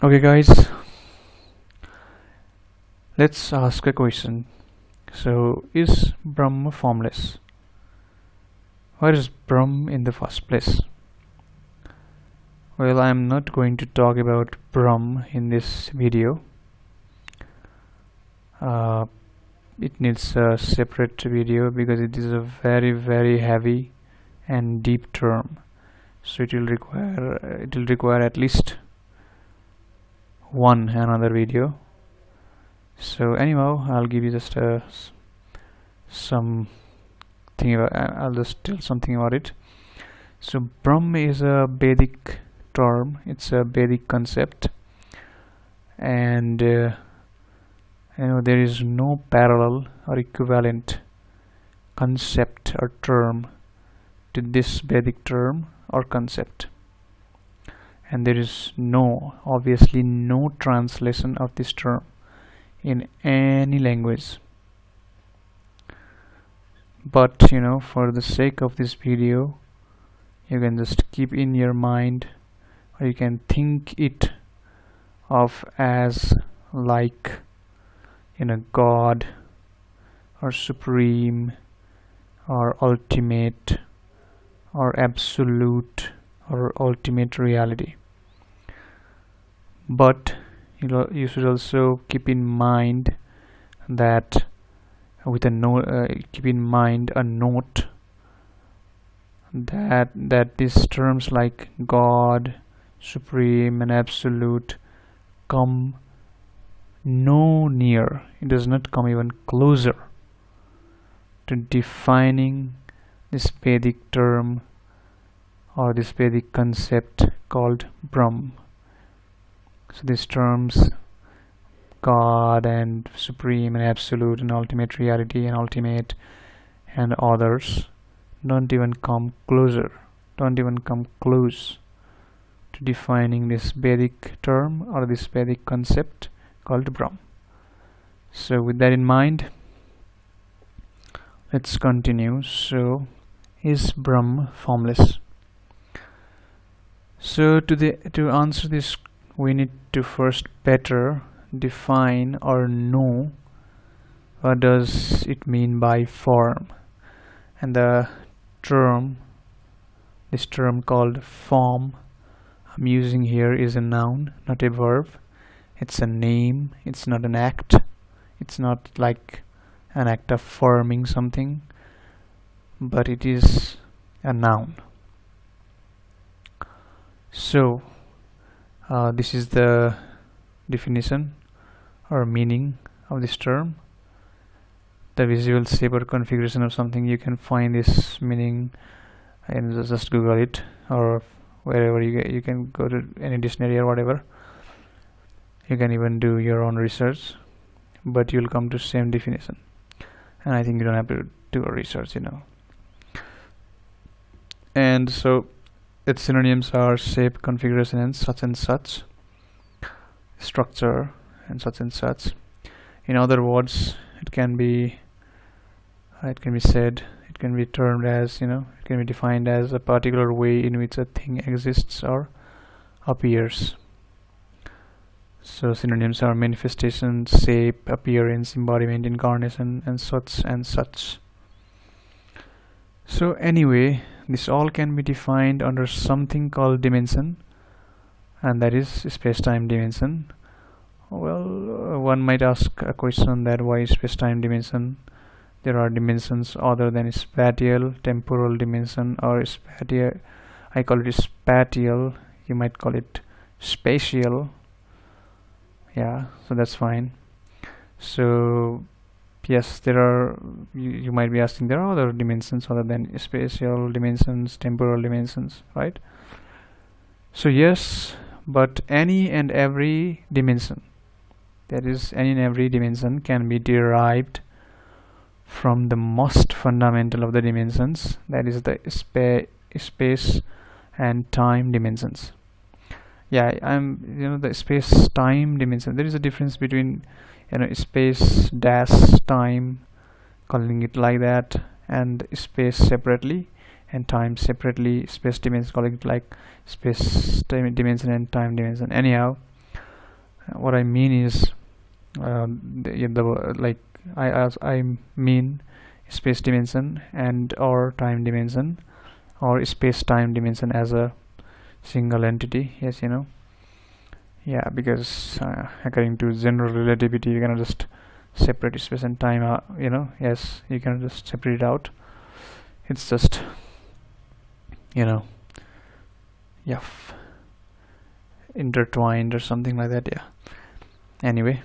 Okay guys, let's ask a question. So is Brahmm formless? What is Brahmm in the first place? Well, I'm not going to talk about Brahmm in this video. It needs a separate video because it is a very heavy and deep term. So it will require at least another video. So anyhow, I'll give you just some thing about, I'll just tell something about it. So Brahmm is a Vedic term. It's a Vedic concept, and there is no parallel or equivalent concept or term to this Vedic term or concept, and there is obviously no translation of this term in any language. But for the sake of this video, you can just keep in your mind, or you can think it of as like God or supreme or ultimate or absolute or ultimate reality. But you should also keep in mind that with a note, that these terms like God, supreme, and absolute come no near. It does not come even closer to defining this Vedic term or this Vedic concept called Brahmm. So these terms, God and supreme and absolute and ultimate reality and ultimate and others, don't even come close to defining this Vedic term or this Vedic concept called Brahmm. So with that in mind, let's continue. So is Brahmm formless? So to answer this, we need to first better define or know what does it mean by form. And this term called form I'm using here is a noun, not a verb. It's a name. It's not an act. It's not like an act of forming something, but it is a noun. So this is the definition or meaning of this term. The visual shape or configuration of something. You can find this meaning and just Google it, or wherever you can go to any dictionary or whatever. You can even do your own research, but you'll come to same definition. And I think you don't have to do a research, And so its synonyms are shape, configuration, and such, structure, and such. In other words, it can be said, it can be termed as, it can be defined as a particular way in which a thing exists or appears. So synonyms are manifestation, shape, appearance, embodiment, incarnation, and such. So anyway, this all can be defined under something called dimension, and that is space-time dimension. Well, one might ask a question that why space-time dimension? There are dimensions other than spatial, temporal dimension, or spatial. I call it spatial. You might call it spatial. Yeah, so that's fine. So yes, there are. You might be asking, there are other dimensions other than spatial dimensions, temporal dimensions, right? So yes, but any and every dimension, that is, any and every dimension can be derived from the most fundamental of the dimensions, that is the space and time dimensions. Yeah, the space-time dimension. There is a difference between space dash time, calling it like that, and space separately, and time separately. Space dimension, calling it like space time dimension and time dimension. Anyhow, What I mean is like I mean space dimension and or time dimension or space-time dimension as a single entity. Yes, you know. Yeah, because according to general relativity, you cannot just separate space and time. You know, yes, you cannot just separate it out. It's just, you know, yeah, intertwined or something like that. Yeah. Anyway,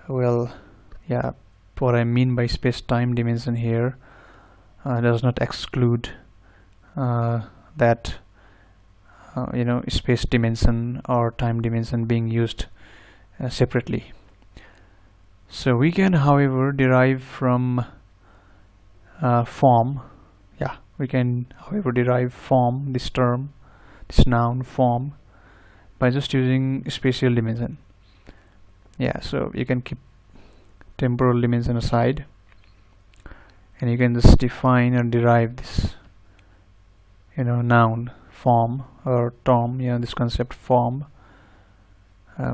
well, yeah, what I mean by space-time dimension here does not exclude that you know, space dimension or time dimension being used separately. So we can, however, derive from form. Yeah, we can, however, derive form, this term, this noun form, by just using spatial dimension. Yeah, so you can keep temporal dimension aside, and you can just define and derive this, you know, noun form or term, you know, this concept form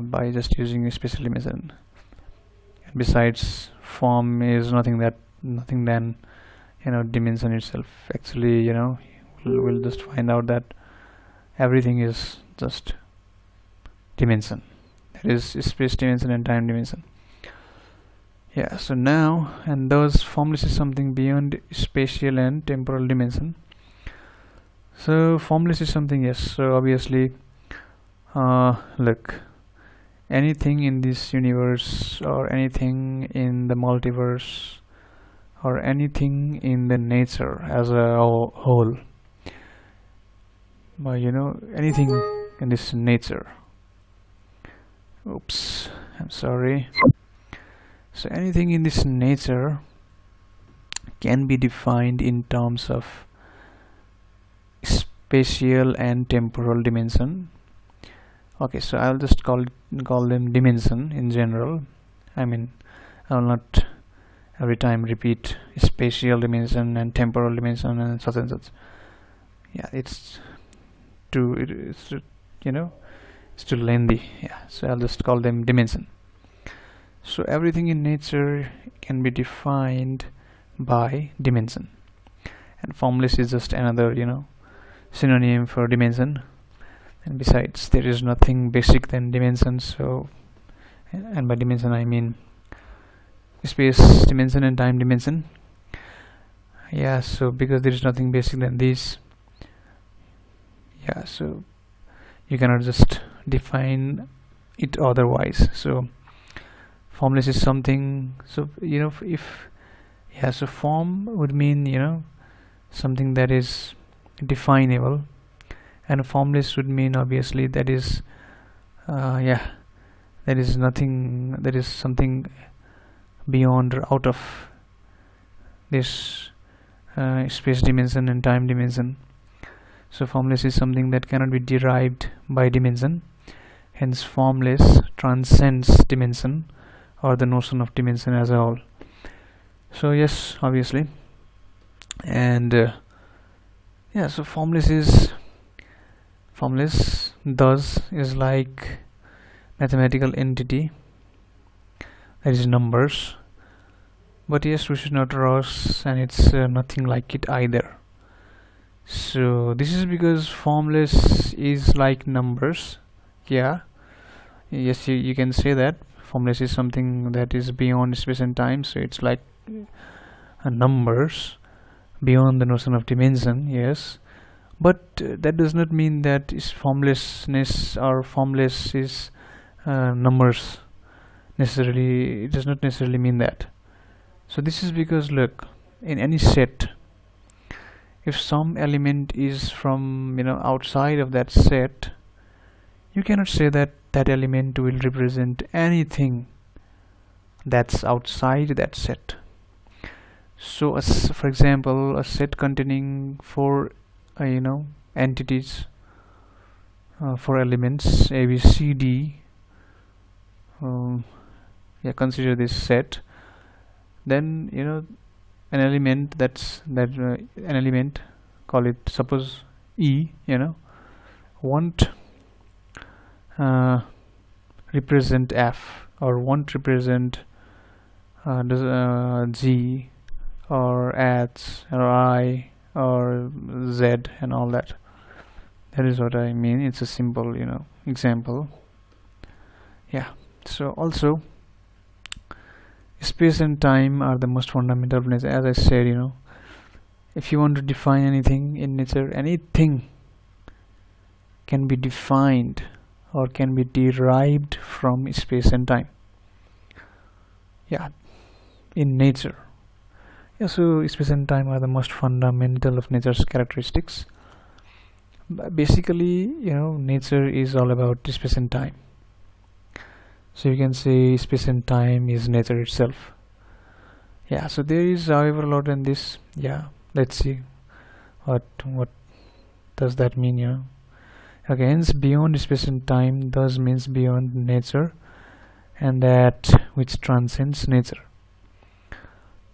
by just using a spatial dimension. And besides, form is nothing than, you know, dimension itself. Actually, you know, we'll just find out that everything is just dimension. That is space dimension and time dimension. Yeah, so now, and thus formless is something beyond spatial and temporal dimension. So formless is something, yes, so obviously look, anything in this universe or anything in the multiverse or anything in the nature as a whole, you know, anything in this nature, oops, I'm sorry, so anything in this nature can be defined in terms of spatial and temporal dimension. Okay, so I'll just call them dimension in general. I mean, I will not every time repeat spatial dimension and temporal dimension and such and such. Yeah, it's too you know, it's too lengthy. Yeah, so I'll just call them dimension. So everything in nature can be defined by dimension, and formless is just another, you know, synonym for dimension. And besides, there is nothing basic than dimension. So, and by dimension I mean space dimension and time dimension. Yeah, so because there is nothing basic than these, yeah, so you cannot just define it otherwise. So formless is something, so you know, if yeah, so form would mean, you know, something that is definable, and formless would mean obviously that is yeah, that is nothing, that is something beyond or out of this space dimension and time dimension. So formless is something that cannot be derived by dimension, hence formless transcends dimension or the notion of dimension as a whole. So yes, obviously, and yeah, so formless thus is like mathematical entity, that is numbers. But yes, we should not rush, and it's nothing like it either. So this is because formless is like numbers. Yeah, yes, you can say that formless is something that is beyond space and time, so it's like numbers beyond the notion of dimension. Yes, but that does not mean that is formlessness or formless is numbers necessarily. It does not necessarily mean that. So this is because, look, in any set, if some element is from, you know, outside of that set, you cannot say that that element will represent anything that's outside that set. So as for example, a set containing four you know, entities, four elements A, B, C, D, yeah, consider this set. Then, you know, an element an element, call it, suppose E, you know, won't represent f, or won't represent g or h or I or z and all that. That is what I mean. It's a simple, example. Yeah. So also, space and time are the most fundamental of nature. As I said, if you want to define anything in nature, anything can be defined or can be derived from space and time. Yeah, in nature. Yeah, so space and time are the most fundamental of nature's characteristics. Basically, nature is all about space and time. So you can say space and time is nature itself. Yeah, so there is, however, a lot in this. Yeah, let's see what does that mean. Okay, hence beyond space and time thus means beyond nature, and that which transcends nature.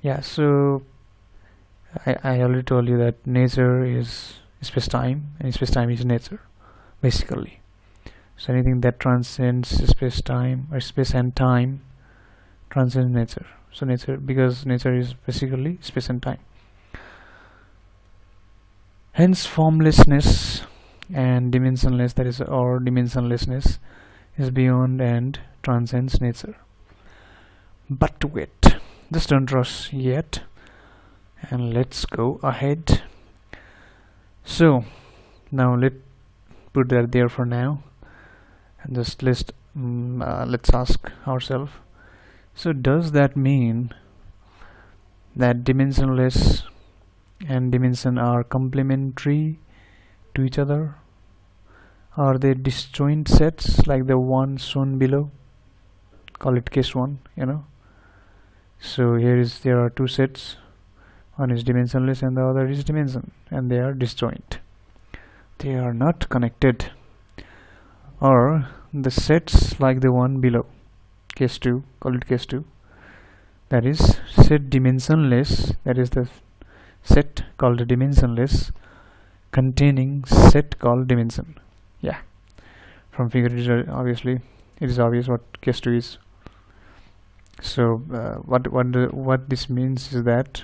Yeah, so I already told you that nature is space-time and space-time is nature, basically. So anything that transcends space-time or space and time transcends nature. So nature, because nature is basically space and time. Hence formlessness and dimensionless, that is, or dimensionlessness, is beyond and transcends nature. But wait, just don't rush yet, and let's go ahead. So now let's put that there for now, and just let's ask ourselves, so does that mean that dimensionless and dimension are complementary to each other? Are they disjoint sets like the one shown below? Call it case 1, So there are two sets. One is dimensionless and the other is dimension, and they are disjoint. They are not connected. Or the sets like the one below, case 2, call it case 2. That is set dimensionless, that is the set called dimensionless containing set called dimension. Yeah, from figure it is obvious what case 2 is. So what this means is that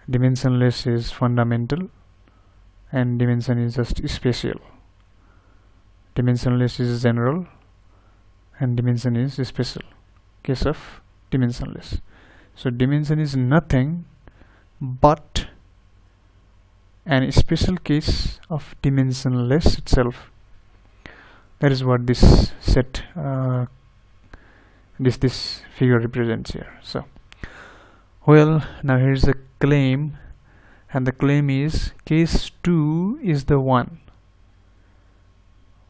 dimensionless is fundamental and dimension is just spatial. Dimensionless is general and dimension is spatial. Case of dimensionless. So dimension is nothing but an special case of dimensionless itself. That is what this set this figure represents here. So well, now here's a claim, and the claim is case 2 is the one.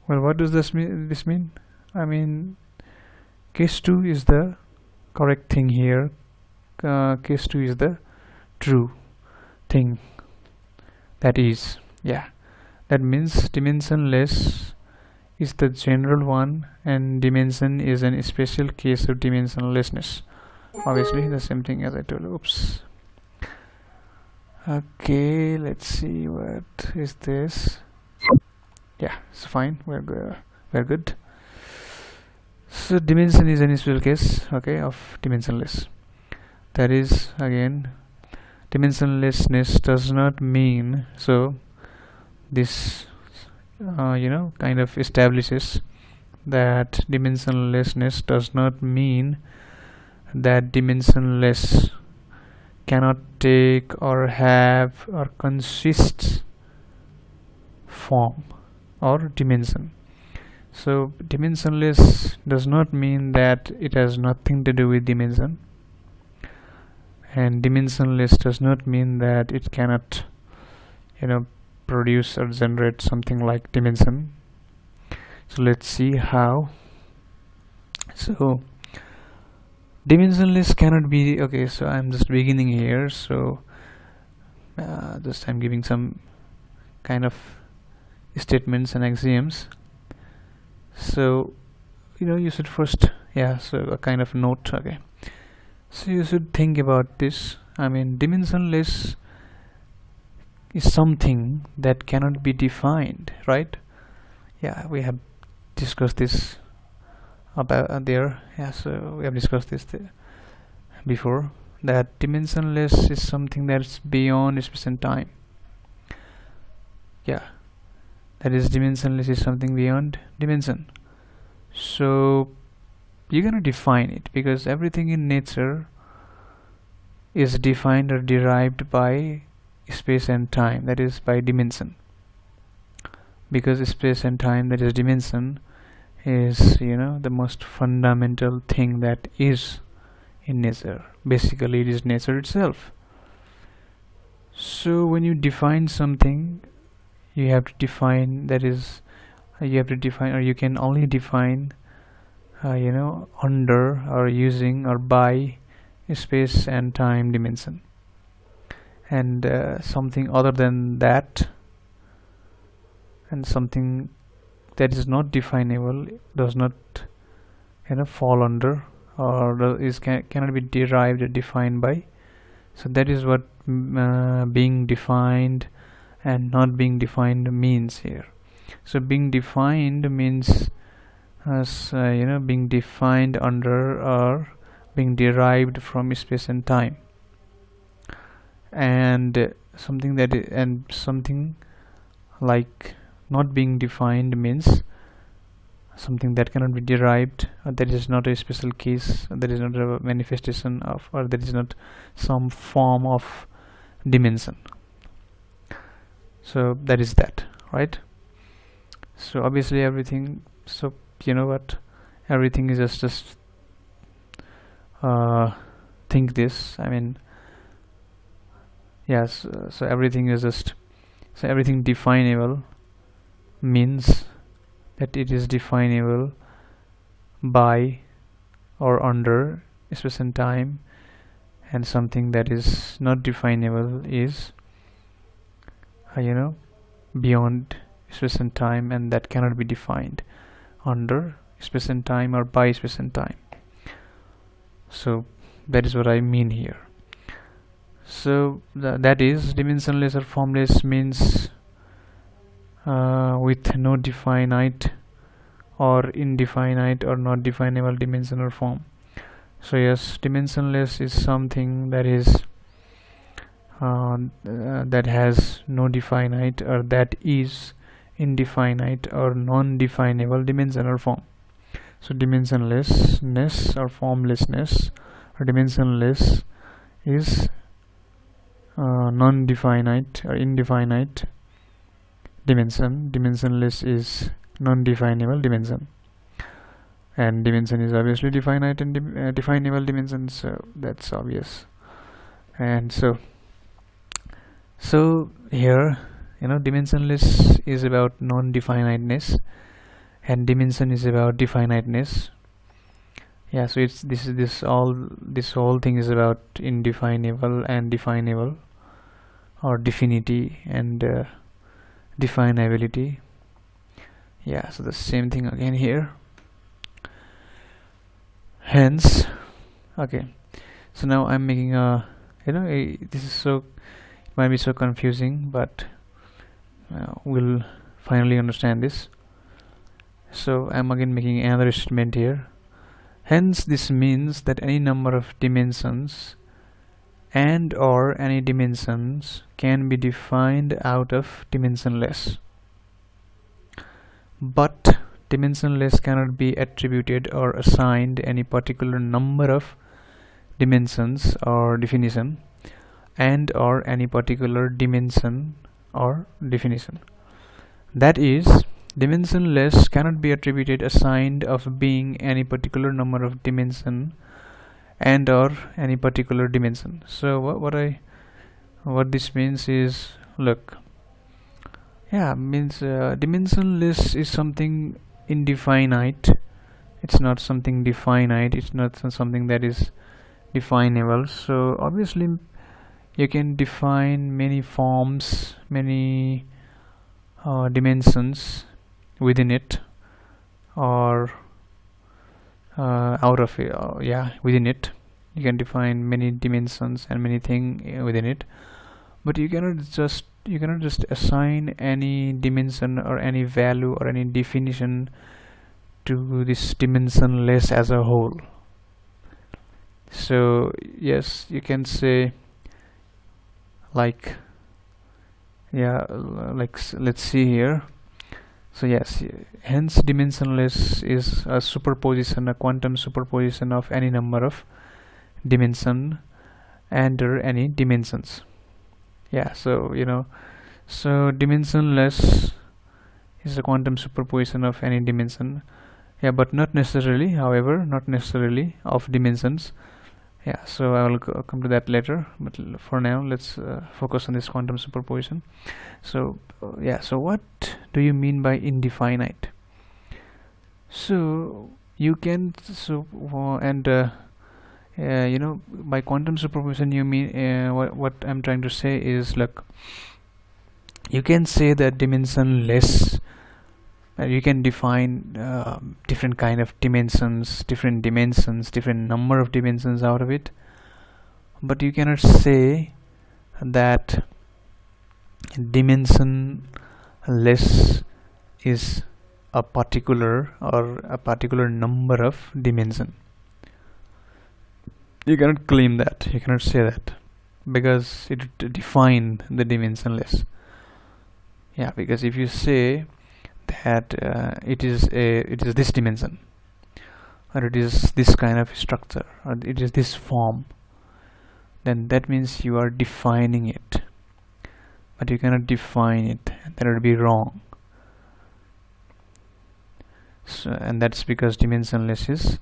Well, what does this mean? I mean, case 2 is the correct thing here. Case 2 is the true thing. That is, yeah, that means dimensionless is the general one and dimension is an special case of dimensionlessness. Obviously the same thing as I told you. Oops. Okay, let's see, what is this? Yeah, it's fine, we're good. So dimension is an special case, okay, of dimensionless. That is, again, dimensionlessness does not mean, so this kind of establishes that dimensionlessness does not mean that dimensionless cannot take or have or consists form or dimension. So dimensionless does not mean that it has nothing to do with dimension, and dimensionless does not mean that it cannot produce or generate something like dimension. So let's see how. So dimensionless cannot be, okay, so I'm just beginning here, so just I'm giving some kind of statements and axioms. So you should first, so a kind of note, okay, so you should think about this. I mean, dimensionless is something that cannot be defined, right? Yeah, we have discussed this about there. Yeah, so we have discussed this before, that dimensionless is something that's beyond space and time. Yeah, that is, dimensionless is something beyond dimension. So you're gonna define it, because everything in nature is defined or derived by space and time, that is by dimension. Because space and time, that is dimension, is the most fundamental thing that is in nature. Basically it is nature itself. So when you define something, you have to define, that is, you have to define, or you can only define under or using or by space and time dimension. And something other than that, and something that is not definable, does not fall under, or cannot be derived or defined by. So that is what being defined and not being defined means here. So being defined means as being defined under or being derived from space and time. And something like not being defined means something that cannot be derived, or that is not a special case, that is not a manifestation of, or that is not some form of dimension. So that is that, right? So obviously everything, so what, everything is just think this, I mean, yes. So everything is just, so everything definable means that it is definable by or under space and time, and something that is not definable is beyond space and time, and that cannot be defined under space and time or by space and time. So that is what I mean here. So that is, dimensionless or formless means with no definite or indefinite or not definable dimension or form. So yes, dimensionless is something that is that has no definite, or that is indefinite or non-definable dimension or form. So dimensionlessness or formlessness or dimensionless is non-definite or indefinite dimension. Dimensionless is non-definable dimension, and dimension is obviously definite and definable dimension, so that's obvious. And so here, dimensionless is about non-definiteness, and dimension is about definiteness. Yeah, so it's this whole thing is about indefinable and definable, or definity and definability. Yeah, so the same thing again here. Hence, okay, so now I'm making this is so, it might be so confusing, but we'll finally understand this. So I'm again making another statement here. Hence this means that any number of dimensions and or any dimensions can be defined out of dimensionless, but dimensionless cannot be attributed or assigned any particular number of dimensions or definition, and or any particular dimension or definition. That is, dimensionless cannot be attributed, assigned of being any particular number of dimension and or any particular dimension. So what this means is, look, yeah, means dimensionless is something indefinite. It's not something definite. It's not something that is definable. So obviously you can define many forms, many dimensions within it, or out of it. Within it you can define many dimensions and many things within it, but you cannot just assign any dimension or any value or any definition to this dimensionless as a whole. So yes, you can say like, yeah, like let's see here. So yes, hence dimensionless is a superposition, a quantum superposition of any number of dimension under any dimensions. Yeah, so so dimensionless is a quantum superposition of any dimension. Yeah, but not necessarily, however, not necessarily of dimensions. Yeah, so I will come to that later, but for now let's focus on this quantum superposition. So yeah, so what do you mean by indefinite? So you can, so by quantum superposition you mean, what I'm trying to say is, like, you can say that dimensionless, you can define different kind of dimensions, different number of dimensions out of it, but you cannot say that dimensionless is a particular number of dimension. You cannot claim that, you cannot say that, because it define the dimensionless. Yeah, because if you say that it is this dimension, or it is this kind of structure, or it is this form, then that means you are defining it, but you cannot define it, that would be wrong. So, and that's because dimensionless is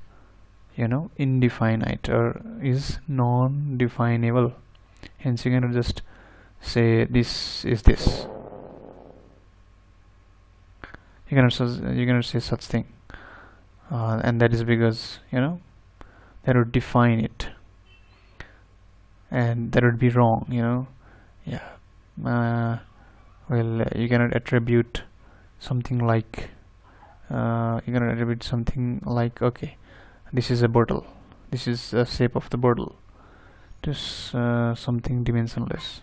indefinite, or is non-definable. Hence you cannot just say this is this. You cannot say such thing, and that is because that would define it, and that would be wrong. Yeah. Well, you cannot attribute something like okay, this is a bottle, this is the shape of the bottle, to something dimensionless.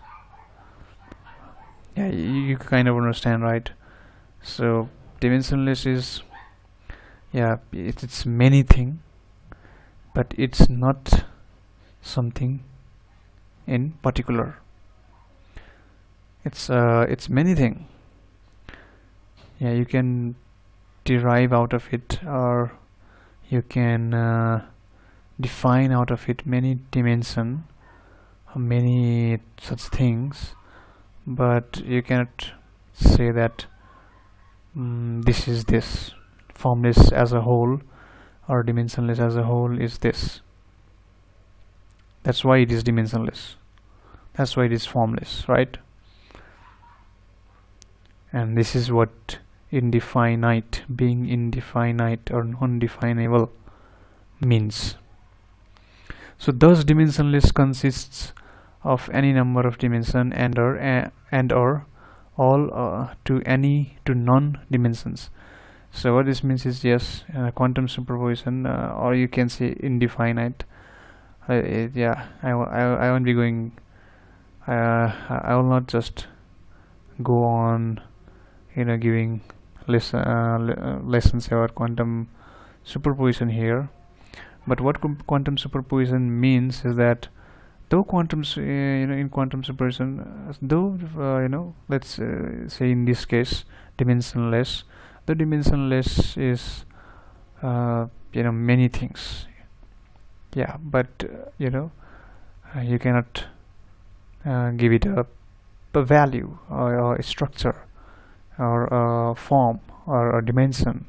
Yeah, you kind of understand, right? So dimensionless is, yeah, it's many thing, but it's not something in particular. It's many thing. Yeah, you can derive out of it, or you can define out of it many dimension, many such things, but you cannot say that this is this, formless as a whole or dimensionless as a whole is this. That's why it is dimensionless, that's why it is formless, right? And this is what indefinite, being indefinite or non-definable, means. So thus dimensionless consists of any number of dimension and or all to non-dimensions. So what this means is, yes, quantum superposition, or you can say indefinite. Yeah, I won't be going, I will not just go on giving lessons about quantum superposition here. But what quantum superposition means is that though in quantum superposition, though let's say in this case dimensionless, the dimensionless is many things. Yeah, but you cannot give it a value or a structure or a form or a dimension.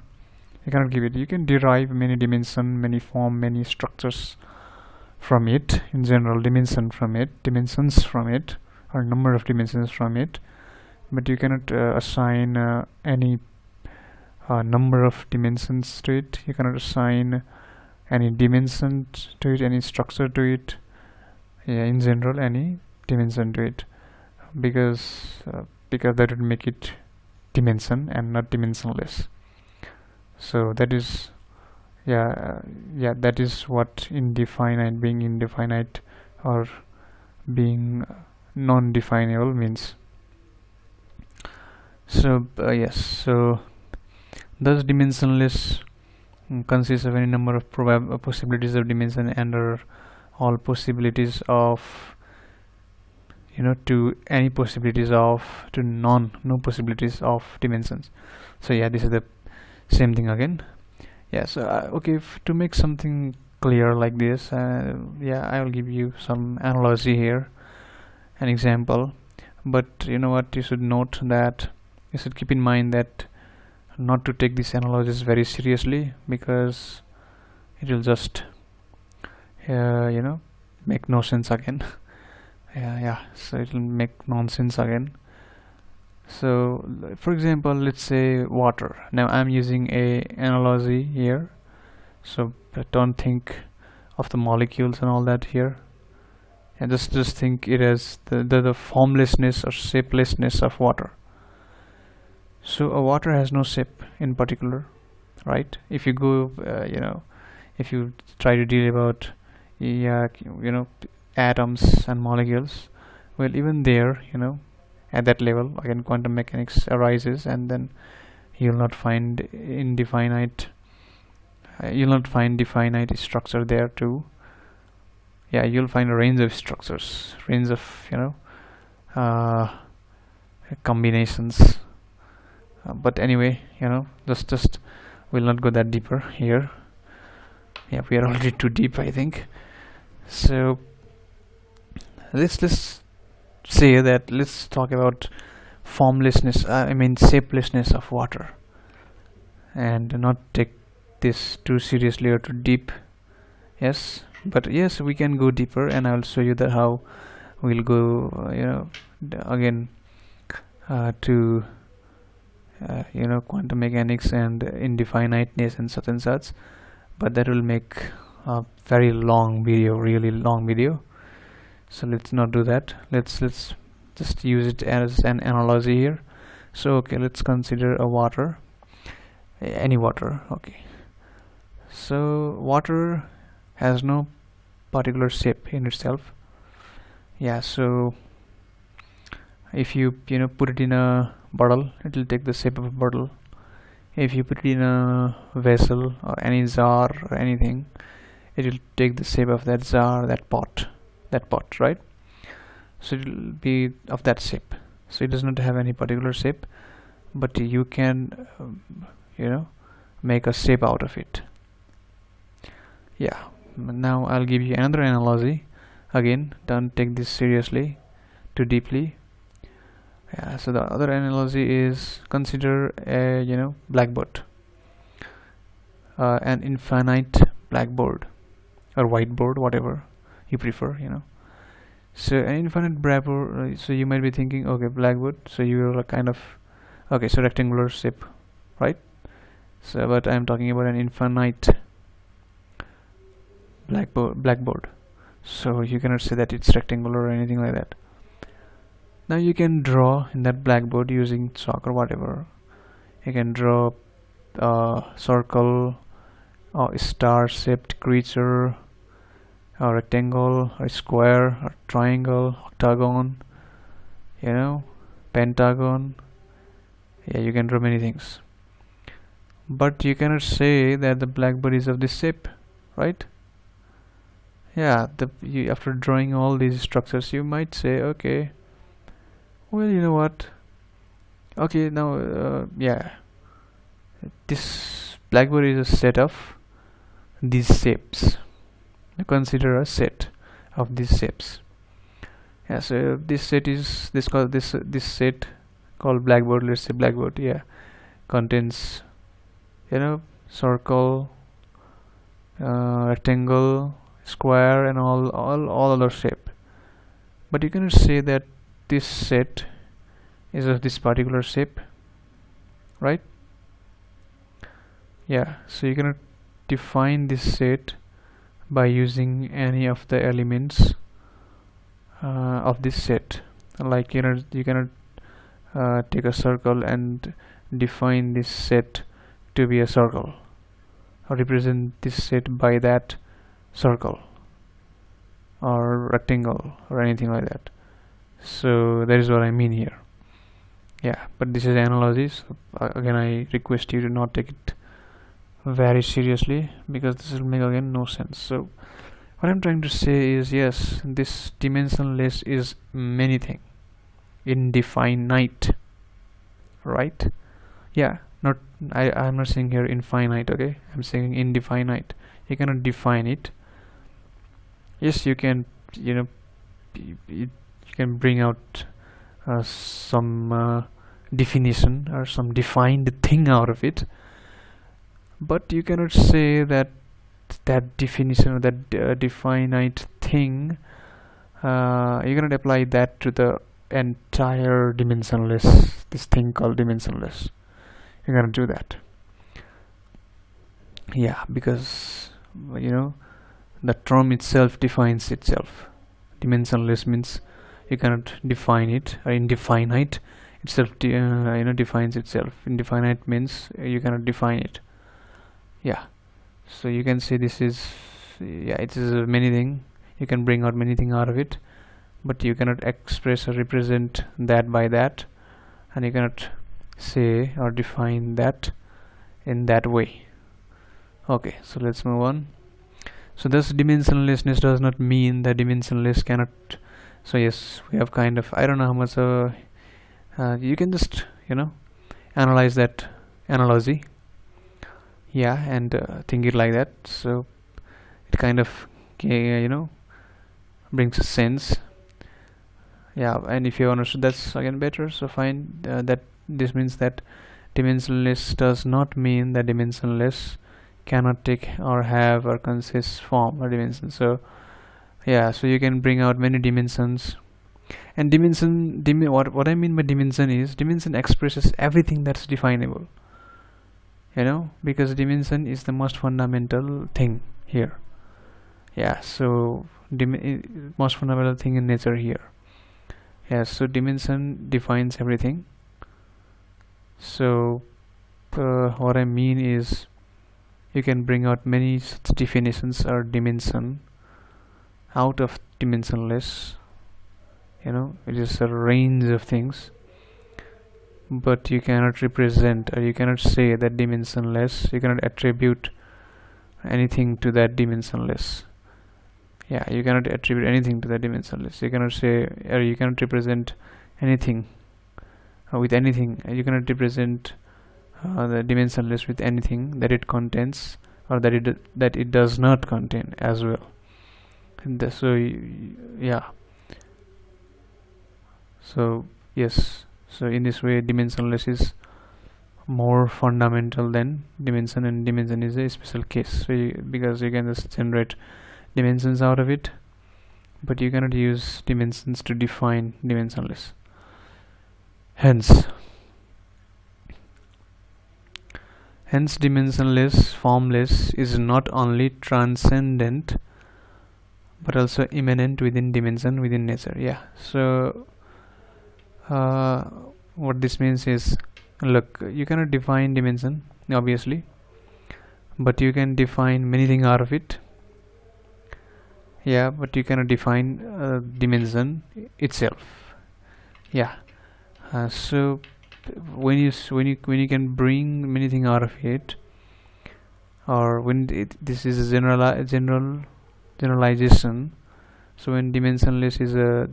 You cannot give it. You can derive many dimension, many form, many structures from it, in general, dimensions from it, or number of dimensions from it, but you cannot assign any number of dimensions to it. You cannot assign any dimension to it, any structure to it, yeah, in general, any dimension to it, because that would make it dimension and not dimensionless. So that is, that is what indefinite, being indefinite or being non-definable means. So yes, so thus dimensionless consists of any number of possibilities of dimension and are all possibilities of to any possibilities of to no possibilities of dimensions. So yeah, this is the same thing again. Yeah, so okay, to make something clear like this, yeah, I will give you some analogy here, an example. But you know what, you should note that you should keep in mind that not to take these analogies very seriously, because it will just make no sense again. Yeah, so it will make nonsense again. So for example, let's say water. Now I'm using a analogy here, so don't think of the molecules and all that here, and just think it as the formlessness or shapelessness of water. So a water has no shape in particular, right? If you go if you try to deal about atoms and molecules, well, even there, at that level again quantum mechanics arises, and then you'll not find indefinite definite structure there too. Yeah, you'll find a range of structures, range of combinations, but anyway, just we'll not go that deeper here. Yeah, we are already too deep, I think. So let's say that let's talk about formlessness, I mean shapelessness of water, and not take this too seriously or too deep. Yes, but yes, we can go deeper, and I'll show you that how we'll go again to quantum mechanics and indefiniteness and such, but that will make a very long video, really long video. So let's not do that. Let's just use it as an analogy here. So okay, let's consider a water, any water. Okay, so water has no particular shape in itself. Yeah, so if you put it in a bottle, it will take the shape of a bottle. If you put it in a vessel or any jar or anything, it will take the shape of that jar, that pot, right? So it will be of that shape. So it does not have any particular shape, but you can make a shape out of it. Yeah, now I'll give you another analogy. Again, don't take this seriously too deeply. Yeah, so the other analogy is, consider a blackboard, an infinite blackboard or whiteboard, whatever you prefer. So an infinite blackboard. So you might be thinking, okay, blackboard. So you're a kind of okay, so rectangular shape, right? So, but I'm talking about an infinite blackboard. So you cannot say that it's rectangular or anything like that. Now you can draw in that blackboard using chalk or whatever. You can draw a circle or a star-shaped creature, a rectangle, a square, a triangle, octagon, pentagon. Yeah, you can draw many things, but you cannot say that the blackboard is of this shape, right? Yeah, after drawing all these structures, you might say, okay, well, you know what, okay, now yeah, this blackboard is a set of these shapes. Consider a set of these shapes. Yeah, so this set is this set called blackboard, let's say blackboard, yeah, contains circle, rectangle, square, and all other shape. But you cannot say that this set is of this particular shape, right? Yeah, so you cannot define this set by using any of the elements of this set. Like you cannot take a circle and define this set to be a circle, or represent this set by that circle or rectangle or anything like that. So that is what I mean here. Yeah, but this is analogies. Again, I request you to not take it very seriously, because this will make again no sense. So what I'm trying to say is, yes, this dimensionless is many things, indefinite, right? Yeah, not I'm not saying here infinite, okay? I'm saying indefinite. You cannot define it. Yes, you can, you know, you can bring out some definition or some defined thing out of it, but you cannot say that that definition or that definite thing, you cannot apply that to the entire dimensionless, this thing called dimensionless. You cannot do that. Yeah, because you know, the term itself defines itself. Dimensionless means you cannot define it, or indefinite itself defines itself. Indefinite means you cannot define it. Yeah, so you can say this is, yeah, it is many thing. You can bring out many thing out of it, but you cannot express or represent that by that, and you cannot say or define that in that way. Okay, so let's move on. So thus dimensionlessness does not mean that dimensionless cannot. So yes, we have kind of, I don't know how much you can just analyze that analogy, yeah, and think it like that. So it kind of brings a sense. Yeah, and if you understood, that's again better. So fine, that this means that dimensionless does not mean that dimensionless cannot take or have or consist form or dimension. So yeah, so you can bring out many dimensions. And what I mean by dimension is, dimension expresses everything that's definable, because dimension is the most fundamental thing here. Yeah, so most fundamental thing in nature here. Yeah, so dimension defines everything. So what I mean is, you can bring out many such definitions or dimension out of dimensionless. It is a range of things, but you cannot represent, or you cannot say that dimensionless, you cannot attribute anything to that dimensionless. Yeah, you cannot attribute anything to that dimensionless. You cannot say, or you cannot represent anything with anything. You cannot represent the dimensionless with anything that it contains, or that it does not contain as well. And so yeah, so yes, so in this way dimensionless is more fundamental than dimension, and dimension is a special case. So because you can just generate dimensions out of it, but you cannot use dimensions to define dimensionless. Hence dimensionless, formless is not only transcendent but also immanent within dimension, within nature. Yeah, so what this means is, look, you cannot define dimension obviously, but you can define many things out of it. Yeah, but you cannot define dimension itself. Yeah, so when you can bring many things out of it, or when this is a generalization. So when dimensionless is a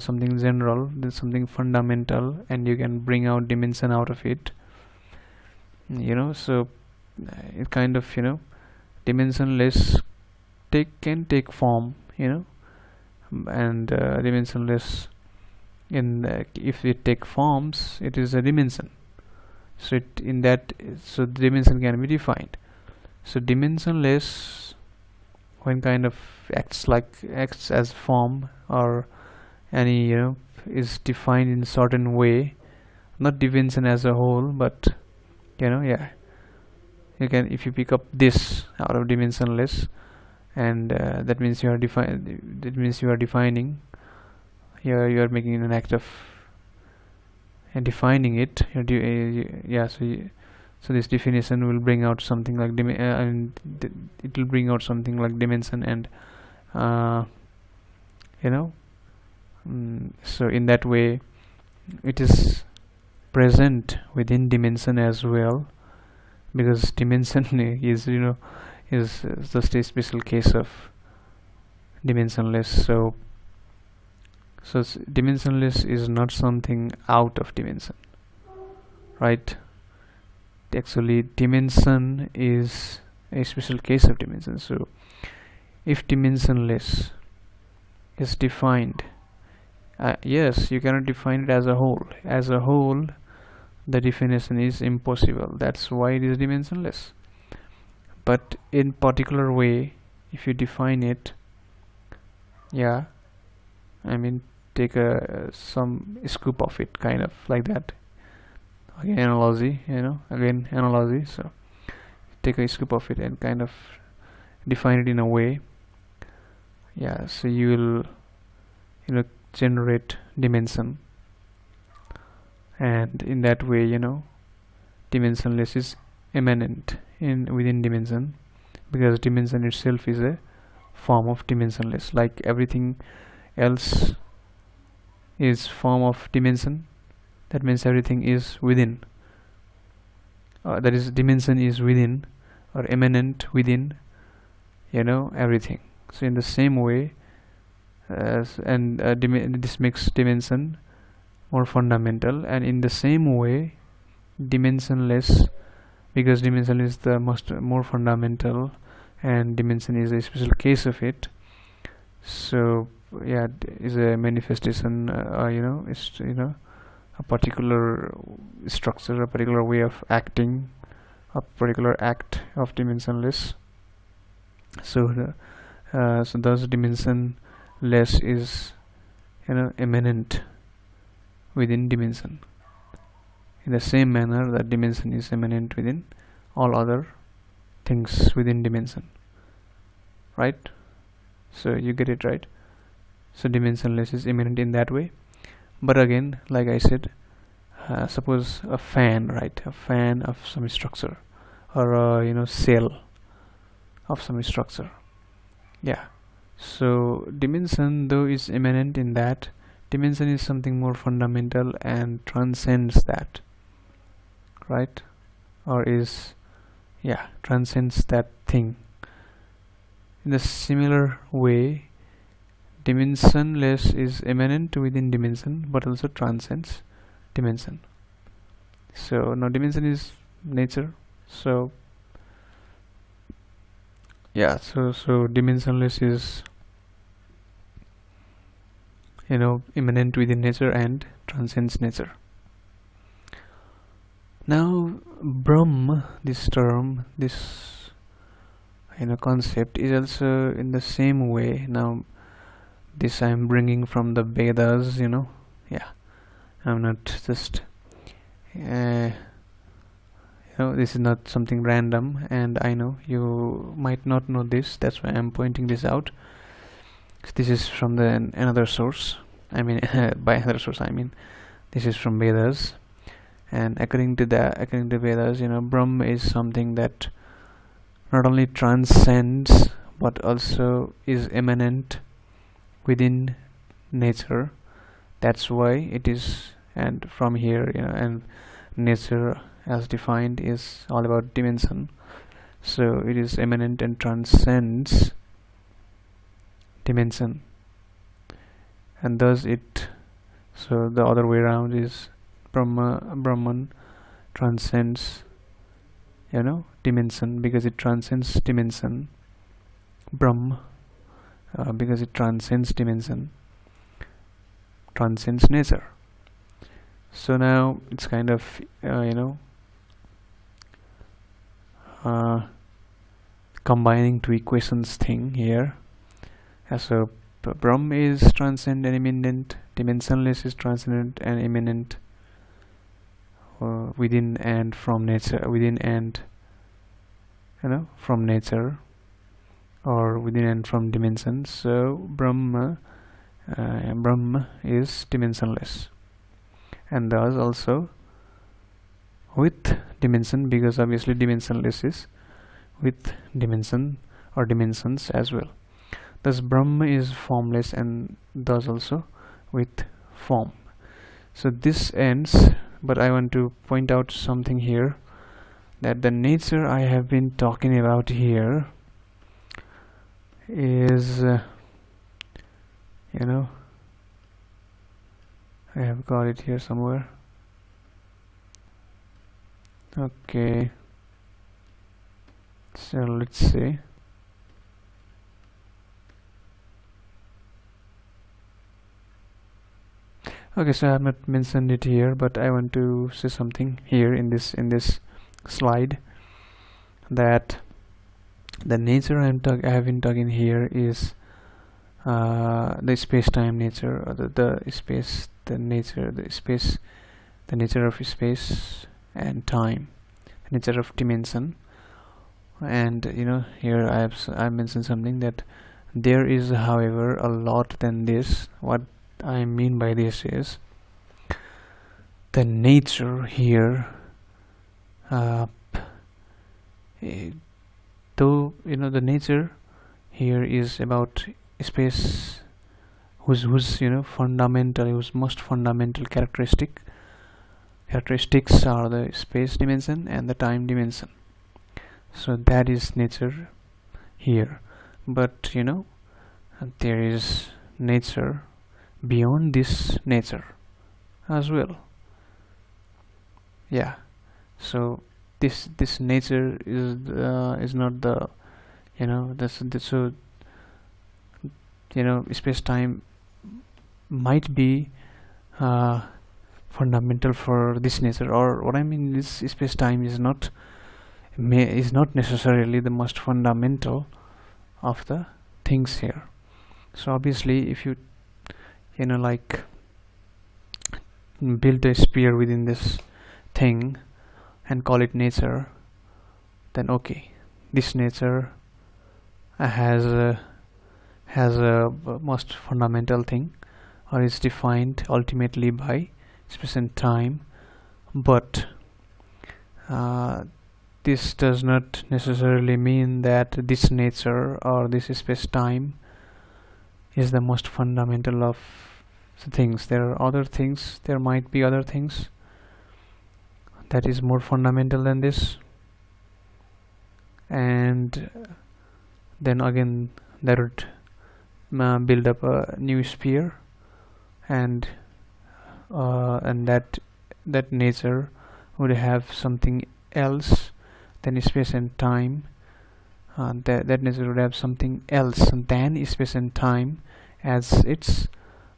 something general, then something fundamental, and you can bring out dimension out of it. So it kind of dimensionless can take form, and dimensionless, if it take forms, it is a dimension. So so the dimension can be defined. So dimensionless, when kind of acts as form, or any is defined in a certain way, not dimension as a whole, but yeah, you can, if you pick up this out of dimensionless, and that means you are defining, you are making an act of defining it. Yeah, so this definition will bring out something like it will bring out something like dimension, and so in that way it is present within dimension as well, because dimension is, is just a special case of dimensionless. So dimensionless is not something out of dimension, right? Actually, dimension is a special case of dimension. So if dimensionless is defined, yes, you cannot define it as a whole. As a whole, the definition is impossible. That's why it is dimensionless. But in particular way, if you define it, yeah, I mean, take some scoop of it, kind of like that. Again, analogy, analogy. So take a scoop of it and kind of define it in a way. Yeah, so you will, generate dimension, and in that way, dimensionless is immanent within dimension, because dimension itself is a form of dimensionless, like everything else is form of dimension. That means everything is within, that is, dimension is within or immanent within, everything. So in the same way, this makes dimension more fundamental, and in the same way, dimensionless, because dimension is the more fundamental, and dimension is a special case of it. So yeah, is a manifestation, is a particular structure, a particular way of acting, a particular act of dimensionless. So so thus dimensionless is immanent within dimension, in the same manner that dimension is immanent within all other things within dimension, right? So you get it, right? So dimensionless is immanent in that way. But again, like I said, suppose a fan, right? A fan of some structure, or a cell of some structure. Yeah. So dimension, though, is immanent in that, dimension is something more fundamental and transcends that, right? Or is, yeah, transcends that thing. In a similar way, dimensionless is immanent within dimension, but also transcends dimension. So now dimension is nature. So yeah, so dimensionless is immanent within nature and transcends nature. Now Brahmm, this term, this concept, is also in the same way. Now this I am bringing from the Vedas, yeah, I'm not just this is not something random, and I know you might not know this, that's why I'm pointing this out. This is from another source. I mean, by another source, I mean this is from Vedas, and according to Vedas, Brahma is something that not only transcends but also is immanent within nature. That's why it is, and from here, and nature as defined is all about dimension. So it is immanent and transcends dimension, and thus it, so the other way around is Brahman transcends dimension, because it transcends dimension. Brahm, because it transcends dimension, transcends nature. So now it's kind of combining two equations thing here. So Brahm is transcendent and immanent, dimensionless is transcendent and immanent, within and from nature, within and from nature, or within and from dimension. So Brahma is dimensionless, and thus also with dimension, because obviously dimensionless is with dimension or dimensions as well. Thus Brahma is formless, and thus also with form. So this ends, but I want to point out something here. that the nature I have been talking about here is you know, I have got it here somewhere. Okay, so let's see. Okay, so I have not mentioned it here, but I want to say something here in this slide, that the nature I have been talking here is the space-time nature, or the space, the nature, the nature of space and time, the nature of dimension. And here I mentioned something, that there is, however, a lot than this. What I mean by this is the nature here, though the nature here is about space, whose fundamental, whose most fundamental characteristics are the space dimension and the time dimension. So that is nature here, but there is nature beyond this nature as well. Yeah, so this nature is not the so space-time might be fundamental for this nature, or what I mean is space-time is not necessarily the most fundamental of the things here. So obviously, if you like build a sphere within this thing and call it nature, then okay, this nature has a most fundamental thing, or is defined ultimately by space and time. But this does not necessarily mean that this nature or this space-time is the most fundamental of the things. There are other things, there might be other things that is more fundamental than this, and then again that would build up a new sphere, and that nature would have something else than space and time. That nature would have something else than space and time as its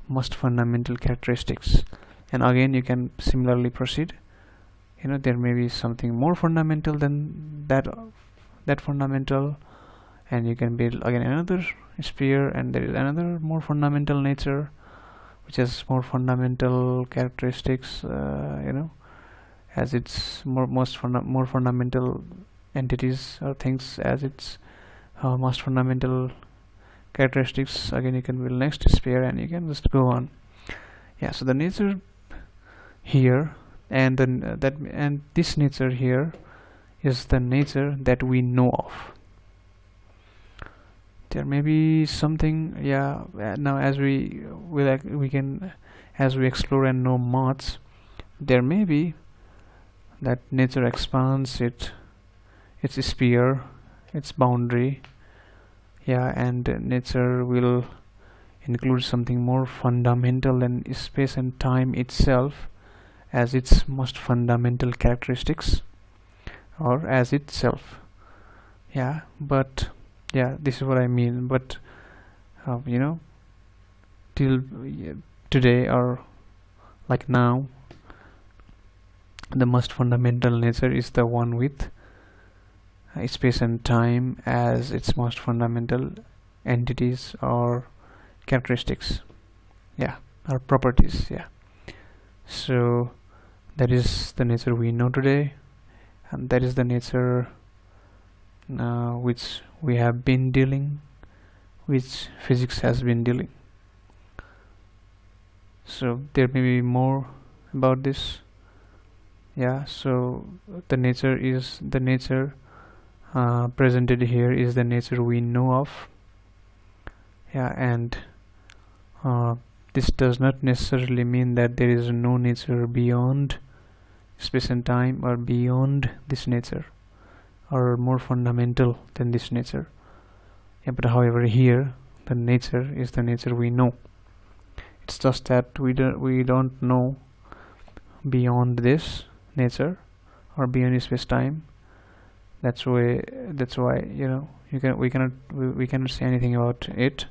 most fundamental characteristics. And again, you can similarly proceed. There may be something more fundamental than that fundamental, and you can build again another sphere, and there is another more fundamental nature which has more fundamental characteristics, as its more fundamental entities or things as its most fundamental characteristics. Again, you can build next sphere, and you can just go on. Yeah, so the nature here, and then and this nature here is the nature that we know of. There may be something, now as we can, as we explore and know much, there may be that nature expands its sphere, its boundary, and nature will include something more fundamental than space and time itself as its most fundamental characteristics, or as itself. But this is what I mean. But till today, or like now, the most fundamental nature is the one with space and time as its most fundamental entities or characteristics, or properties. So that is the nature we know today, and that is the nature which we have been dealing, which physics has been dealing. So there may be more about this. So the nature is the nature presented here is the nature we know of. And this does not necessarily mean that there is no nature beyond space and time are beyond this nature, or more fundamental than this nature. Yeah, but however here the nature is the nature we know. It's just that we don't know beyond this nature or beyond space time. That's why we cannot say anything about it.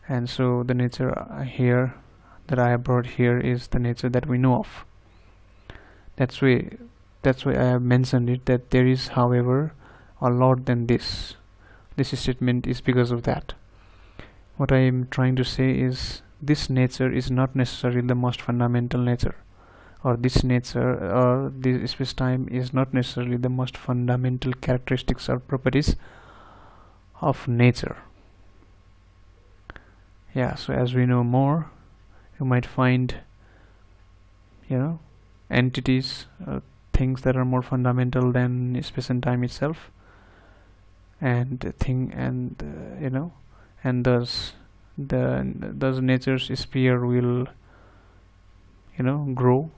And so the nature here that I have brought here is the nature that we know of. That's why I have mentioned it, that there is however a lot than this. This statement is because of that. What I am trying to say is this nature is not necessarily the most fundamental nature, or this nature or this space-time is not necessarily the most fundamental characteristics or properties of nature. Yeah, so as we know more, you might find entities, things that are more fundamental than space and time itself, and thus nature's sphere will grow.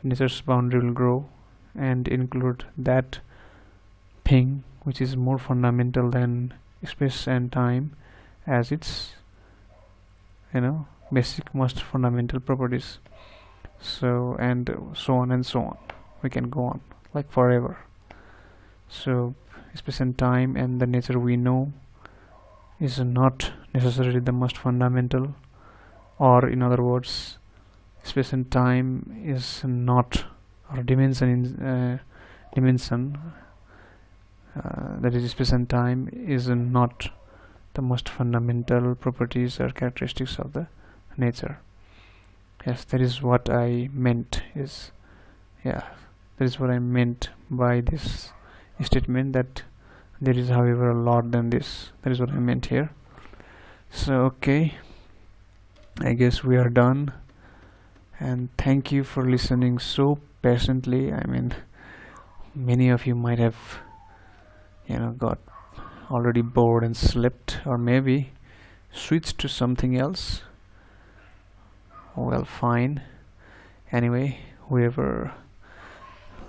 Nature's boundary will grow and include that thing which is more fundamental than space and time as its basic most fundamental properties. So and so on and so on. We can go on like forever. So space and time and the nature we know is not necessarily the most fundamental, or in other words, space and time is not, or dimension that is space and time is not the most fundamental properties or characteristics of the nature. Yes, that is what I meant. That is what I meant by this statement, that there is however a lot than this. That is what I meant here. So okay, I guess we are done, and thank you for listening so patiently. I mean, many of you might have got already bored and slept, or maybe switched to something else. Well, fine. Anyway, whoever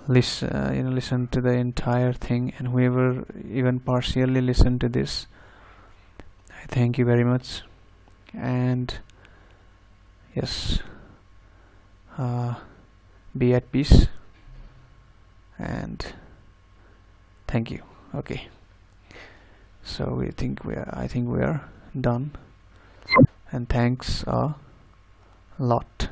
listen to the entire thing, and whoever even partially listened to this, I thank you very much. And yes, be at peace, and thank you. Okay, so I think we are done, and thanks a lot.